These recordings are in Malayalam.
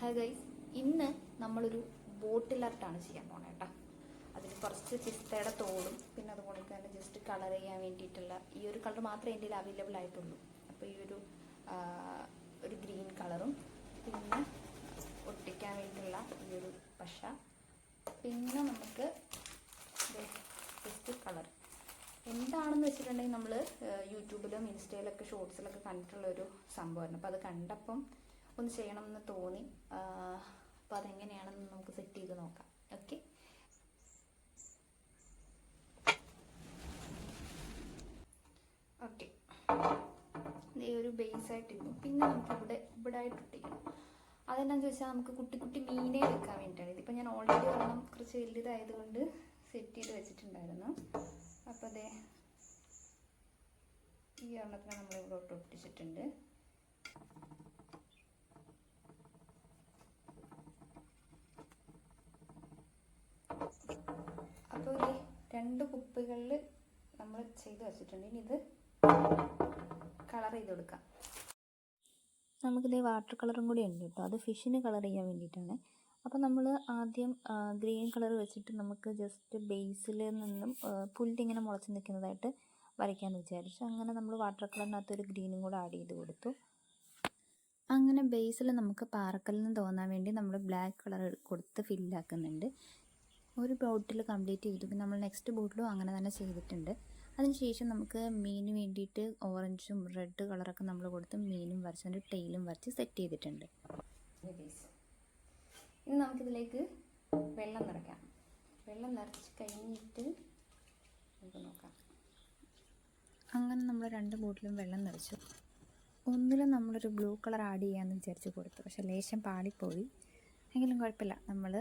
ഹായ് ഗൈസ്, ഇന്ന് നമ്മളൊരു ബോട്ടിൽ ആർട്ടാണ് ചെയ്യാൻ പോണേ കേട്ടോ. അതിൽ കുറച്ച് പിസ്തയുടെ തോടും പിന്നെ അതുപോലെ തന്നെ ജസ്റ്റ് കളർ ചെയ്യാൻ വേണ്ടിയിട്ടുള്ള ഈ ഒരു കളർ മാത്രമേ എൻ്റെ അവൈലബിൾ ആയിട്ടുള്ളൂ. അപ്പോൾ ഈ ഒരു ഗ്രീൻ കളറും പിന്നെ ഒട്ടിക്കാൻ വേണ്ടിയിട്ടുള്ള ഈ ഒരു പശ, പിന്നെ നമുക്ക് ജസ്റ്റ് കളർ എന്താണെന്ന് വെച്ചിട്ടുണ്ടെങ്കിൽ നമ്മൾ യൂട്യൂബിലും ഇൻസ്റ്റയിലൊക്കെ ഷോർട്സിലൊക്കെ കണ്ടിട്ടുള്ള ഒരു സംഭവമായിരുന്നു. അപ്പോൾ അത് കണ്ടപ്പം ഒന്ന് ചെയ്യണമെന്ന് തോന്നി. അപ്പോൾ അതെങ്ങനെയാണെന്ന് നമുക്ക് സെറ്റ് ചെയ്ത് നോക്കാം. ഓക്കെ, ഓക്കെ ഈ ഒരു ബേസ് ആയിട്ടിരിക്കും. പിന്നെ നമുക്ക് ഇവിടെ ആയിട്ട് ഒട്ടിക്കണം. അതെന്നാന്ന് ചോദിച്ചാൽ നമുക്ക് കുട്ടി കുട്ടി മീനെ വെക്കാൻ വേണ്ടിയിട്ടാണ്. ഇതിപ്പോൾ ഞാൻ ഓൾറെഡി ഒരെണ്ണം കുറച്ച് വലുതായതുകൊണ്ട് സെറ്റ് ചെയ്ത് വെച്ചിട്ടുണ്ടായിരുന്നു. അപ്പോൾ അതെ ഈ ഒരെണ്ണത്തിന് നമ്മളിവിടെ ഒട്ടിച്ചിട്ടുണ്ട്. അപ്പോൾ ഈ 2 കുപ്പികളിൽ നമ്മൾ ചെയ്ത് വെച്ചിട്ടുണ്ട്. ഇനി ഇത് കളർ ചെയ്ത് കൊടുക്കാം. നമുക്കിത് വാട്ടർ കളറും കൂടി ഉണ്ട് കേട്ടോ. അത് ഫിഷിന് കളർ ചെയ്യാൻ വേണ്ടിയിട്ടാണ്. അപ്പോൾ നമ്മൾ ആദ്യം ഗ്രീൻ കളർ വെച്ചിട്ട് നമുക്ക് ജസ്റ്റ് ബേസിൽ നിന്നും പുല്ലിങ്ങനെ മുളച്ച് നിൽക്കുന്നതായിട്ട് വരയ്ക്കാമെന്ന് വിചാരിച്ചു. അങ്ങനെ നമ്മൾ വാട്ടർ കളറിനകത്ത് ഒരു ഗ്രീനും കൂടെ ആഡ് ചെയ്ത് കൊടുത്തു. അങ്ങനെ ബേസിൽ നമുക്ക് പാറക്കല്ലിന് തോന്നാൻ വേണ്ടി നമ്മൾ ബ്ലാക്ക് കളർ കൊടുത്ത് ഫില്ലാക്കുന്നുണ്ട്. ഒരു ബോട്ടിൽ കംപ്ലീറ്റ് ചെയ്തു. പിന്നെ നമ്മൾ നെക്സ്റ്റ് ബോട്ടിലും അങ്ങനെ തന്നെ ചെയ്തിട്ടുണ്ട്. അതിനുശേഷം നമുക്ക് മീന് വേണ്ടിയിട്ട് ഓറഞ്ചും റെഡ് കളറൊക്കെ നമ്മൾ കൊടുത്ത് മീനും വരച്ചതിൻ്റെ ടെയിലും വരച്ച് സെറ്റ് ചെയ്തിട്ടുണ്ട്. ഇനി നമുക്കിതിലേക്ക് വെള്ളം നിറയ്ക്കാം. വെള്ളം നിറച്ച് കഴിഞ്ഞിട്ട് നമുക്ക് നോക്കാം. അങ്ങനെ നമ്മൾ 2 ബോട്ടിലും വെള്ളം നിറച്ചു. ഒന്നിലും നമ്മളൊരു ബ്ലൂ കളർ ആഡ് ചെയ്യാമെന്ന് വിചാരിച്ച് കൊടുത്തു. പക്ഷേ ലേശം പാളിപ്പോയി. എങ്കിലും കുഴപ്പമില്ല. നമ്മൾ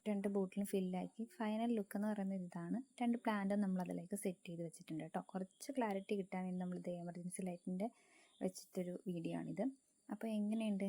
2 ബോട്ടിലും ഫില്ലാക്കി. ഫൈനൽ ലുക്ക് എന്ന് പറയുന്നത് ഇതാണ്. 2 പ്ലാന്റും നമ്മൾ അതിലേക്ക് സെറ്റ് ചെയ്ത് വെച്ചിട്ടുണ്ട് കേട്ടോ. കുറച്ച് ക്ലാരിറ്റി കിട്ടാൻ വേണ്ടി നമ്മളിത് എമർജൻസി ലൈറ്റിൻ്റെ വെച്ചിട്ടൊരു വീഡിയോ ആണിത്. അപ്പോൾ എങ്ങനെയുണ്ട്?